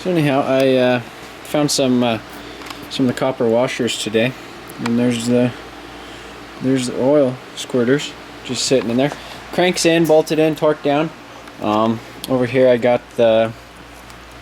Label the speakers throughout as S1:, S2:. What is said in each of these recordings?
S1: So anyhow, I found some of the copper washers today, and there's the oil squirters just sitting in there. Cranks in, bolted in, torqued down. Over here I got the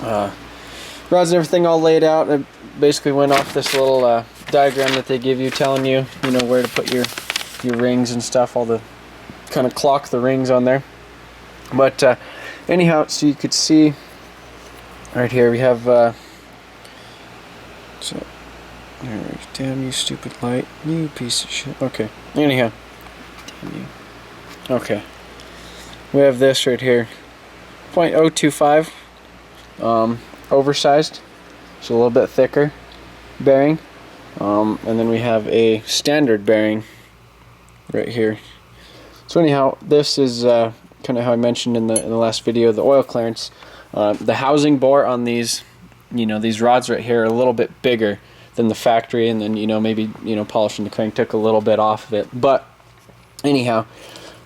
S1: rods and everything all laid out. I basically went off this little diagram that they give you, telling you, where to put your rings and stuff, all the kind of clock the rings on there. But anyhow, so you could see right here we have so damn you stupid light, you piece of shit. Okay, anyhow, damn you. Okay, we have this right here, 0.025, oversized, so a little bit thicker bearing, and then we have a standard bearing right here. So anyhow, this is kind of how I mentioned in the last video, the oil clearance. The housing bore on these, these rods right here are a little bit bigger than the factory, and then maybe polishing the crank took a little bit off of it. But anyhow,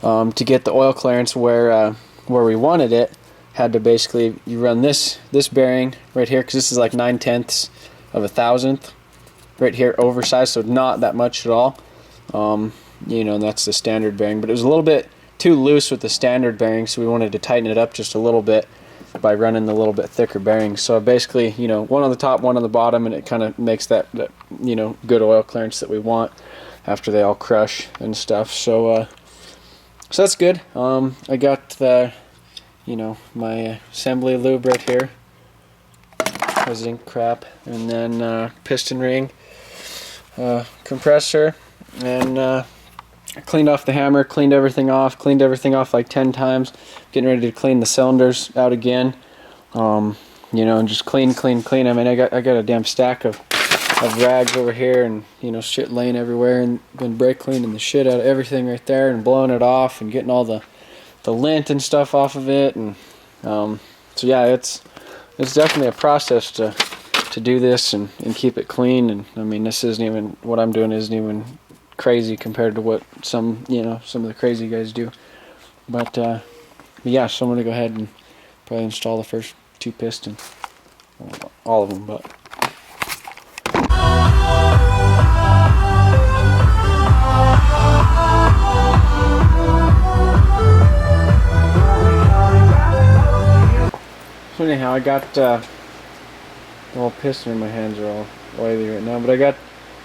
S1: to get the oil clearance where we wanted it, had to basically you run this bearing right here, because this is like 9/10 of a thousandth right here, oversized, so not that much at all. That's the standard bearing, but it was a little bit too loose with the standard bearing, so we wanted to tighten it up just a little bit by running the little bit thicker bearings. So basically, one on the top, one on the bottom, and it kind of makes that good oil clearance that we want after they all crush and stuff. So that's good. I got the my assembly lube right here, zinc crap, and then piston ring, compressor, and I cleaned off the hammer, cleaned everything off like 10 times, getting ready to clean the cylinders out again, and just clean. I mean, I got a damn stack of rags over here, and shit laying everywhere, and been brake cleaning the shit out of everything right there, and blowing it off, and getting all the lint and stuff off of it, and so yeah, it's definitely a process to do this and keep it clean. And I mean, this isn't even, what I'm doing isn't even crazy compared to what some of the crazy guys do. But yeah, so I'm gonna go ahead and probably install the first 2 pistons, all of them. But so anyhow, I got well, piston in my hands are all oily right now, but I got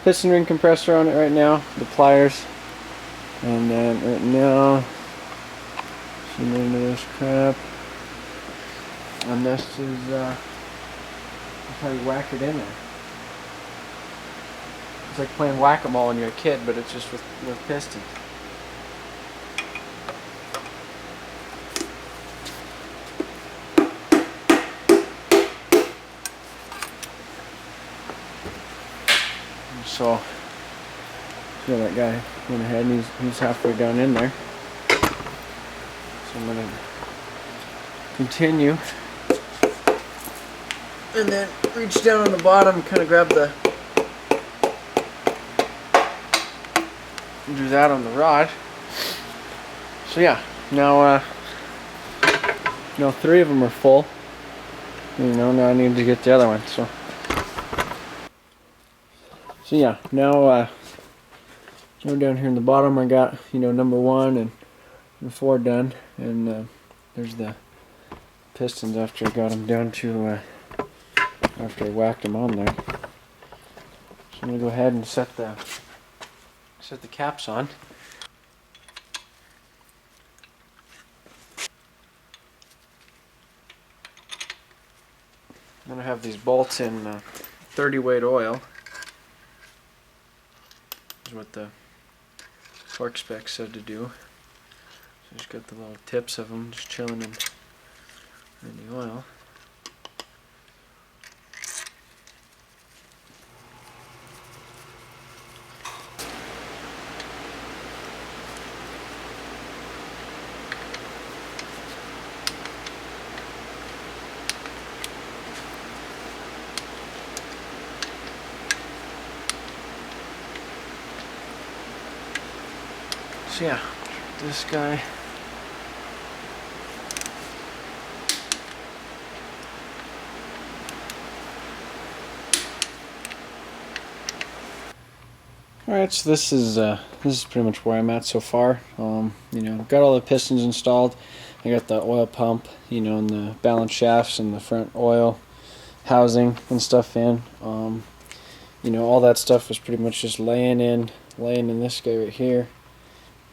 S1: piston ring compressor on it right now, the pliers, and then right now some into this crap, and this is that's how you whack it in there. It's like playing whack-a-mole when you're a kid, but it's just with pistons. So yeah, that guy went ahead and he's halfway down in there. So I'm gonna continue and then reach down on the bottom and kind of grab do that on the rod. So yeah, now 3 of them are full. Now I need to get the other one. So yeah, now down here in the bottom I got number 1 and 4 done, and there's the pistons after I got them down to after I whacked them on there. So I'm gonna go ahead and set the caps on. I'm gonna have these bolts in 30 weight oil. Is what the torque spec said to do. So just got the little tips of them just chilling in the oil. So yeah, this guy. Alright, so this is pretty much where I'm at so far. You know, got all the pistons installed. I got the oil pump, you know, and the balance shafts and the front oil housing and stuff in. You know, all that stuff was pretty much just laying in this guy right here.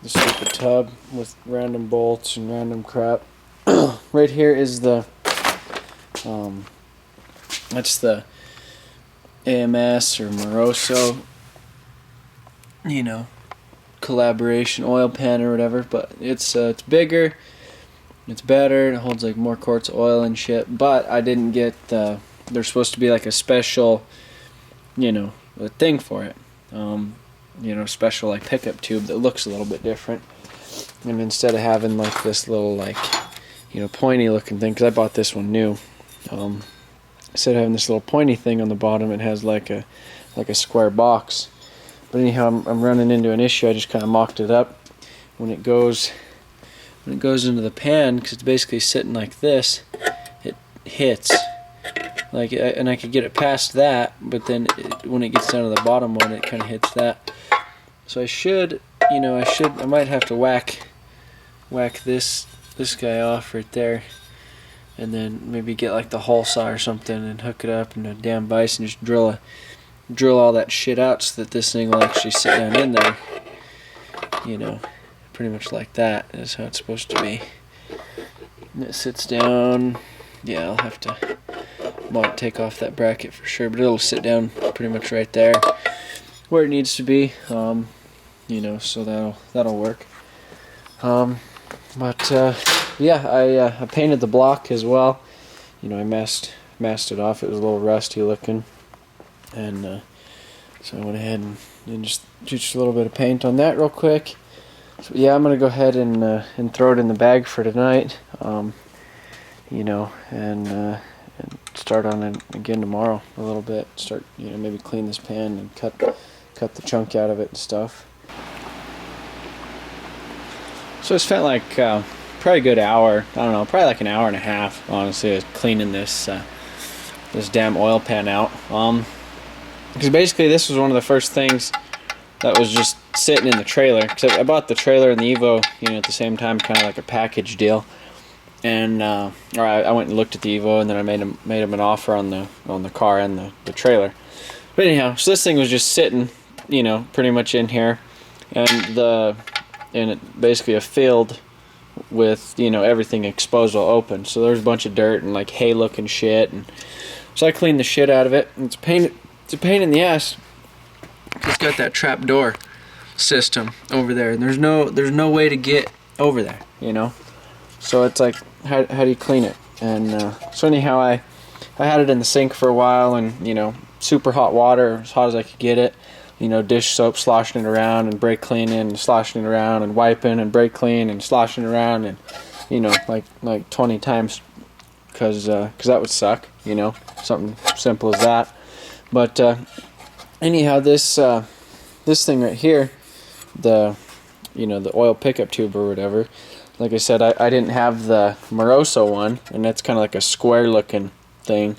S1: The stupid tub with random bolts and random crap. Right here is the that's the AMS or Moroso, you know, collaboration oil pan or whatever, but it's bigger, it's better, it holds like more quarts of oil and shit. But I didn't get there's supposed to be like a special, you know, a thing for it, you know, special like pickup tube that looks a little bit different. And instead of having like this little like, you know, pointy looking thing, because I bought this one new, instead of having this little pointy thing on the bottom, it has like a square box. But anyhow, I'm running into an issue. I just kind of mocked it up. When it goes into the pan, because it's basically sitting like this, it hits. Like, and I could get it past that, but then when it gets down to the bottom one, it kind of hits that. So I should, you know, I might have to whack this guy off right there, and then maybe get like the hole saw or something and hook it up in a damn vise and just drill all that shit out so that this thing will actually sit down in there. You know, pretty much like that is how it's supposed to be. And it sits down. Yeah, I'll have to take off that bracket for sure, but it'll sit down pretty much right there where it needs to be. You know, so that'll work. Yeah, I painted the block as well. You know, I masked it off. It was a little rusty looking, and so I went ahead and just a little bit of paint on that real quick. So yeah, I'm gonna go ahead and throw it in the bag for tonight. You know, and start on it again tomorrow a little bit. Start, you know, maybe clean this pan and cut the chunk out of it and stuff. So I spent like probably a good hour, I don't know, probably like an hour and a half, honestly, cleaning this damn oil pan out. Because basically this was one of the first things that was just sitting in the trailer. Because I bought the trailer and the Evo, you know, at the same time, kind of like a package deal. And I went and looked at the Evo, and then I made him an offer on the car and the trailer. But anyhow, so this thing was just sitting, you know, pretty much in here, and it basically a field with, you know, everything exposed all open. So there's a bunch of dirt and like hay looking shit, and so I cleaned the shit out of it. And it's a pain in the ass. It's got that trap door system over there, and there's no way to get over there, you know. So it's like, how do you clean it? And so anyhow, I had it in the sink for a while, and, you know, super hot water, as hot as I could get it. You know, dish soap, sloshing it around and brake cleaning, and sloshing it around and wiping and brake clean and sloshing it around, and, you know, like 20 times, because that would suck, you know, something simple as that. But anyhow, this thing right here, the oil pickup tube or whatever, like I said, I didn't have the Moroso one, and that's kind of like a square looking thing.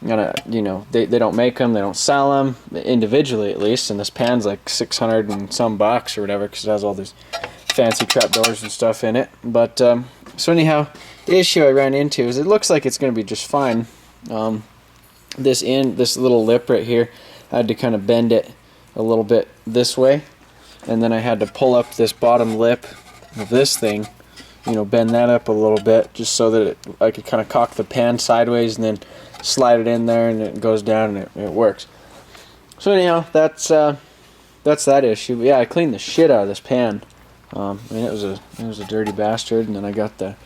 S1: You know, they don't make them, they don't sell them individually, at least, and this pan's like 600 and some bucks or whatever, because it has all these fancy trap doors and stuff in it. But so anyhow, the issue I ran into is it looks like it's going to be just fine. This little lip right here, I had to kind of bend it a little bit this way, and then I had to pull up this bottom lip of this thing, you know, bend that up a little bit, just so that I could kind of cock the pan sideways and then slide it in there, and it goes down, and it works. So anyhow, that's that issue. But yeah, I cleaned the shit out of this pan. I mean, it was a dirty bastard. And then I got the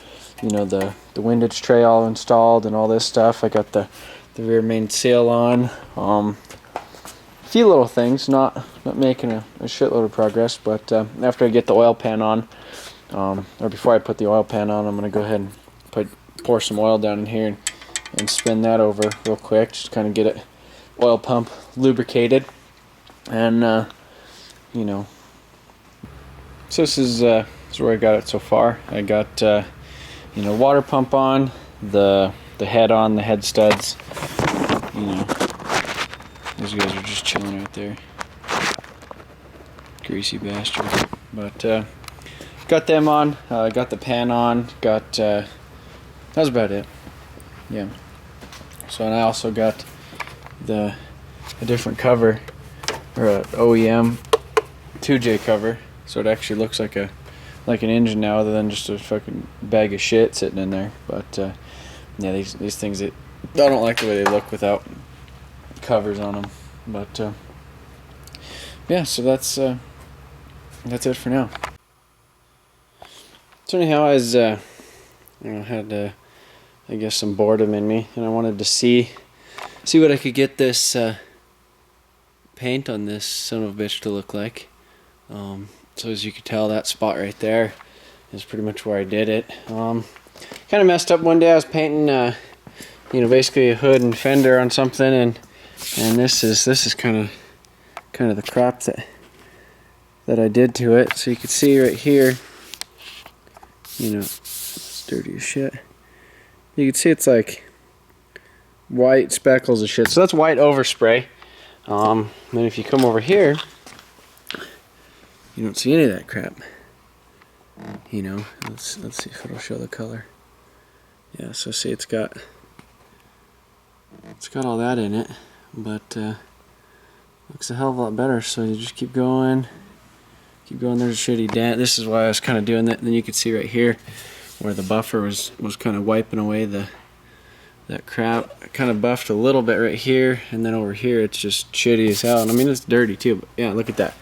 S1: windage tray all installed and all this stuff. I got the rear main seal on. A few little things, not making a shitload of progress. But after I get the oil pan on, or before I put the oil pan on, I'm gonna go ahead and pour some oil down in here and spin that over real quick, just kind of get it oil pump lubricated. And you know, so this is where I got it so far. I got you know, water pump on, the head on, the head studs. You know, those guys are just chilling right there. greasy bastard. But got them on, got the pan on, got that was about it. Yeah. So, and I also got a different cover, or a OEM 2J cover, so it actually looks like an engine now, other than just a fucking bag of shit sitting in there. But yeah, these things, I don't like the way they look without covers on them. But yeah, so that's it for now. So anyhow, I had I guess some boredom in me, and I wanted to see what I could get this paint on this son of a bitch to look like. So as you can tell, that spot right there is pretty much where I did it. Kind of messed up one day. I was painting, basically a hood and fender on something, and this is kind of the crap that I did to it. So you can see right here, it's dirty as shit. You can see it's like white speckles of shit. So that's white overspray. Then if you come over here, you don't see any of that crap. Let's see if it'll show the color. Yeah, so see it's got all that in it, but looks a hell of a lot better. So you just keep going. There's a shitty dent. This is why I was kind of doing that. And then you can see right here where the buffer was kind of wiping away that crap. I kind of buffed a little bit right here, and then over here it's just shitty as hell. And I mean, it's dirty too, but yeah, look at that.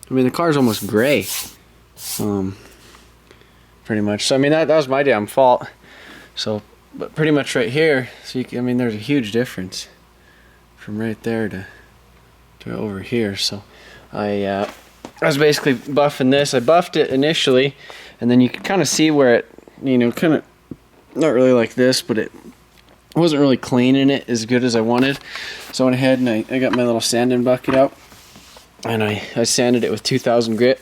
S1: I mean, the car's almost gray, pretty much. So I mean, that was my damn fault. So, but pretty much right here, so I mean, there's a huge difference from right there to over here. So I was basically buffing this. I buffed it initially, and then you can kind of see where it, kind of, not really like this, but it wasn't really cleaning it as good as I wanted. So I went ahead and I got my little sanding bucket out, and I sanded it with 2000 grit,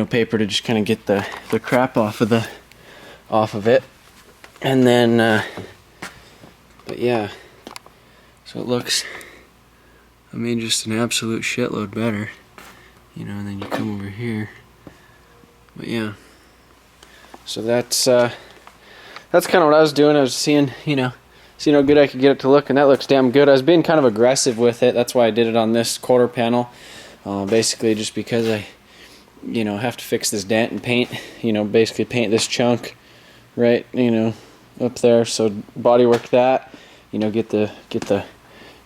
S1: paper to just kind of get the crap off of it. And then, but yeah, so it looks, I mean, just an absolute shitload better, and then you come over here. But yeah, so that's kind of what I was doing. I was seeing how good I could get it to look, and that looks damn good. I was being kind of aggressive with it. That's why I did it on this quarter panel, basically just because I, have to fix this dent and paint, basically paint this chunk right, up there. So bodywork that,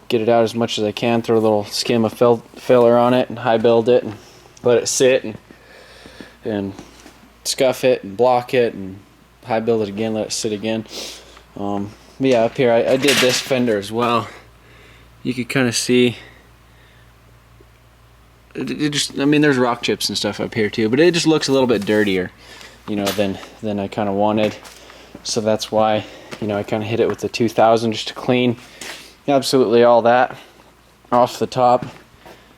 S1: get it out as much as I can. Throw a little skim of filler on it and high build it and let it sit and scuff it and block it and high build it again, let it sit again. But yeah, up here I did this fender as well. You could kind of see it just, I mean, there's rock chips and stuff up here too, but it just looks a little bit dirtier, than I kind of wanted. So that's why, I kind of hit it with the 2000 just to clean absolutely all that off the top.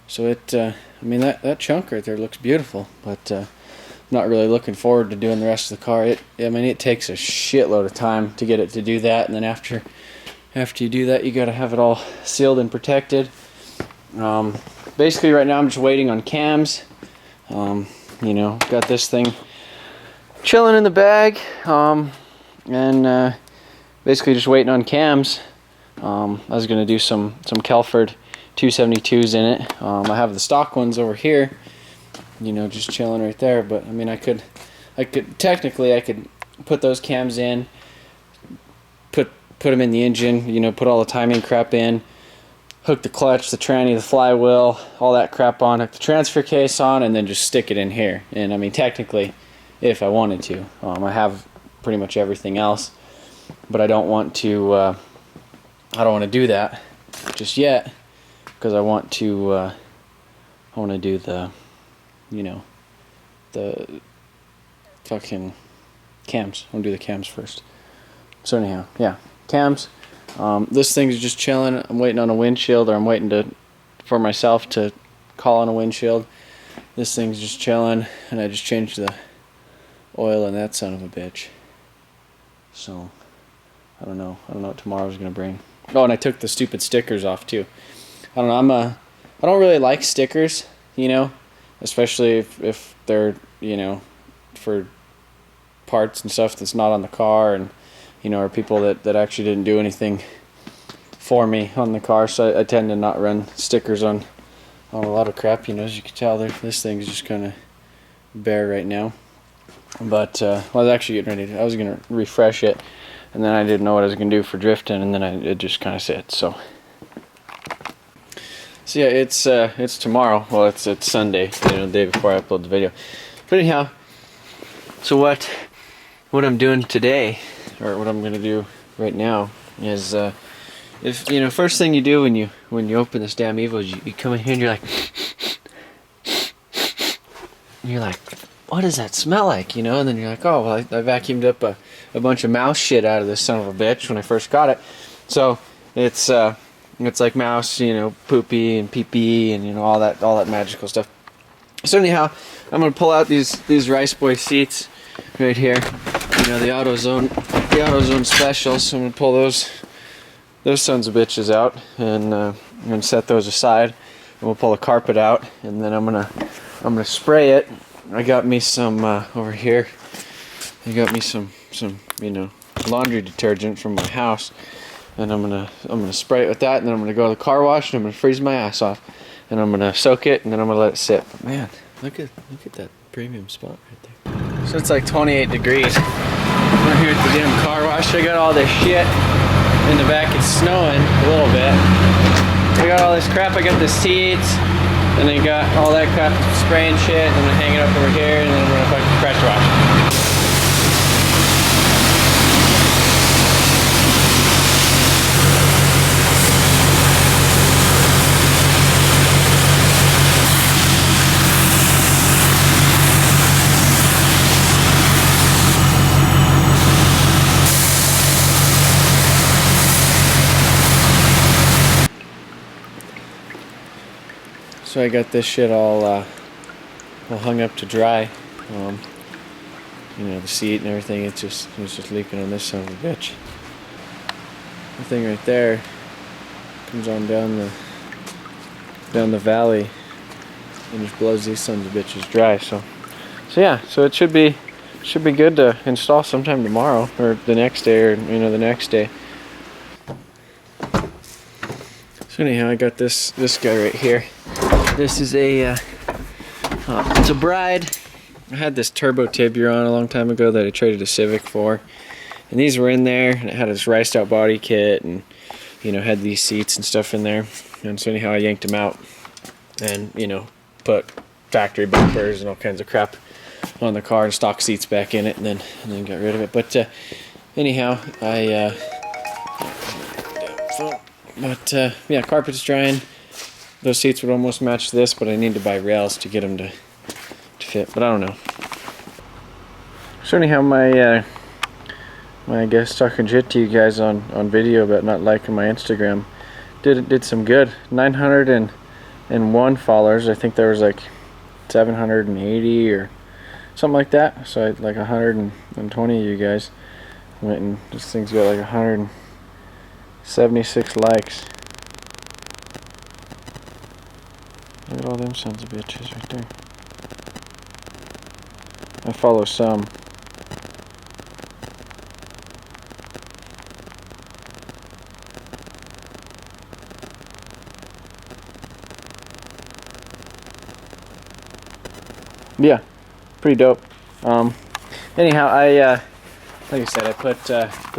S1: So it, I mean, that chunk right there looks beautiful, but I'm not really looking forward to doing the rest of the car. I mean, it takes a shitload of time to get it to do that, and then after you do that, you got to have it all sealed and protected. Basically, right now I'm just waiting on cams. Got this thing chilling in the bag, and basically just waiting on cams. I was gonna do some Kelford 272s in it. I have the stock ones over here, just chilling right there. But I mean, I could technically put those cams in, put them in the engine, put all the timing crap in, hook the clutch, the tranny, the flywheel, all that crap on, hook the transfer case on, and then just stick it in here. And I mean, technically, if I wanted to, I have pretty much everything else, but I don't want to. I don't want to do that just yet, because I want to do the, the fucking cams. I want to do the cams first. So anyhow, yeah, cams. This thing's just chilling. I'm waiting on a windshield, or I'm waiting for myself to call on a windshield. This thing's just chilling, and I just changed the oil in that son of a bitch. So I don't know what tomorrow's gonna bring. Oh, and I took the stupid stickers off too. I don't know. I don't really like stickers, you know, especially if they're, you know, for parts and stuff that's not on the car, and, you know, or people that actually didn't do anything for me on the car. So I tend to not run stickers on a lot of crap, you know. As you can tell, this thing's just kind of bare right now. But I was actually getting ready I was going to refresh it, and then I didn't know what I was going to do for drifting, and then it just kind of sits. So yeah, it's tomorrow. Well, it's Sunday, you know, the day before I upload the video. But anyhow, so what I'm doing today, or what I'm going to do right now, is if, you know, first thing you do when you open this damn Evo is you come in here and you're like, what does that smell like, you know? And then you're like, oh, well, I vacuumed up a bunch of mouse shit out of this son of a bitch when I first got it. So it's like mouse, you know, poopy and pee-pee and, you know, all that magical stuff. So anyhow, I'm gonna pull out these Rice Boy seats right here. You know, the AutoZone specials. So I'm gonna pull those sons of bitches out, and I'm gonna set those aside, and we'll pull the carpet out, and then I'm gonna spray it. I got me some over here. I got me some you know, laundry detergent from my house, and I'm gonna spray it with that, and then I'm gonna go to the car wash, and I'm gonna freeze my ass off, and I'm gonna soak it, and then I'm gonna let it sit. But man, look at that premium spot right there. So it's like 28 degrees. We're here at the damn car wash. I got all this shit in the back. It's snowing a little bit. I got all this crap. I got the seats, and then got all that crap spraying shit. I'm gonna hang it up over here, and then I'm gonna fucking pressure wash. So I got this shit all hung up to dry. You know, the seat and everything. It was just leaking on this son of a bitch. The thing right there comes on down the valley and just blows these sons of bitches dry. So yeah. So it should be good to install sometime tomorrow or the next day, or, you know, the next day. So anyhow, I got this guy right here. This is it's a Bride. I had this turbo Tiburon a long time ago that I traded a Civic for, and these were in there, and it had this riced out body kit, and, you know, had these seats and stuff in there. And so anyhow, I yanked them out, and, you know, put factory bumpers and all kinds of crap on the car and stock seats back in it, and then got rid of it. But anyhow, yeah, carpet's drying. Those seats would almost match this, but I need to buy rails to get them to fit, but I don't know. So anyhow, my I guess talking shit to you guys on video about not liking my Instagram did some good. 901 followers. I think there was like 780 or something like that. So like 120 of you guys went, and this thing's got like 176 likes. Look at all them sons of bitches right there. I follow some. Yeah, pretty dope. Anyhow, I like I said, I put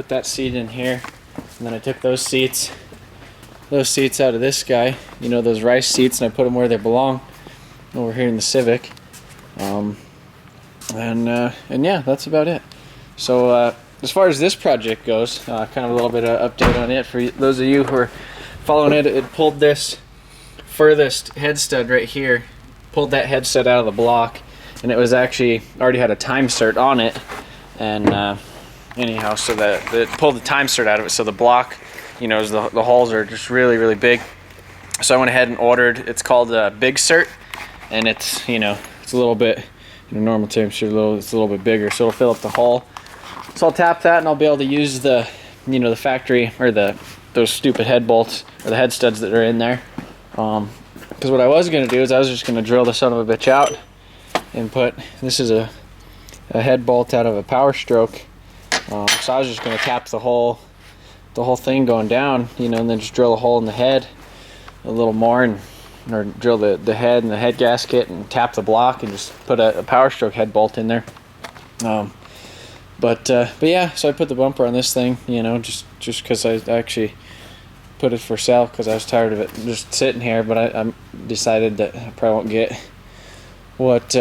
S1: that seat in here, and then I took those seats out of this guy, you know, those Rice seats, and I put them where they belong, over here in the Civic. And yeah, that's about it. So as far as this project goes, kind of a little bit of update on it for those of you who are following it. It pulled this furthest head stud right here, pulled that head stud out of the block, and it was actually already had a time cert on it. And anyhow, so that it pulled the time cert out of it, so the block, you know, the holes are just really, really big. So I went ahead and ordered, it's called Big Cert, and it's, you know, it's a little bit, you know, normal temperature, it's a little bit bigger, so it'll fill up the hole. So I'll tap that, and I'll be able to use the, you know, the factory, or those stupid head bolts, or the head studs that are in there. Because what I was going to do is I was just going to drill the son of a bitch out and put, this is a head bolt out of a Power Stroke. So I was just going to tap the whole thing going down, you know, and then just drill a hole in the head a little more, and or drill the head and the head gasket and tap the block and just put a Power Stroke head bolt in there. But yeah, so I put the bumper on this thing, you know, just because I actually put it for sale because I was tired of it just sitting here. But I decided that I probably won't get what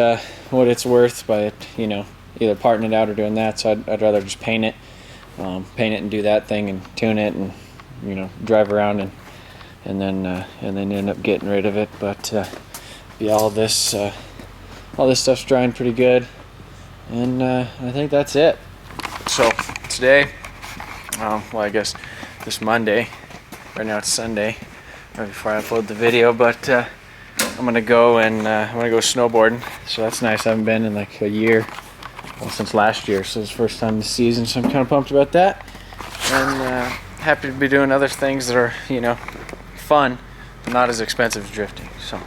S1: it's worth by, you know, either parting it out or doing that. So I'd rather just paint it and do that thing and tune it and, you know, drive around and then end up getting rid of it. But yeah, all this stuff's drying pretty good, and I think that's it. So today, well, I guess this Monday, right now it's Sunday, right before I upload the video, but I'm gonna go snowboarding. So that's nice. I haven't been in like a year, well, since last year, so it's the first time this season, so I'm kind of pumped about that, and happy to be doing other things that are, you know, fun, not as expensive as drifting. So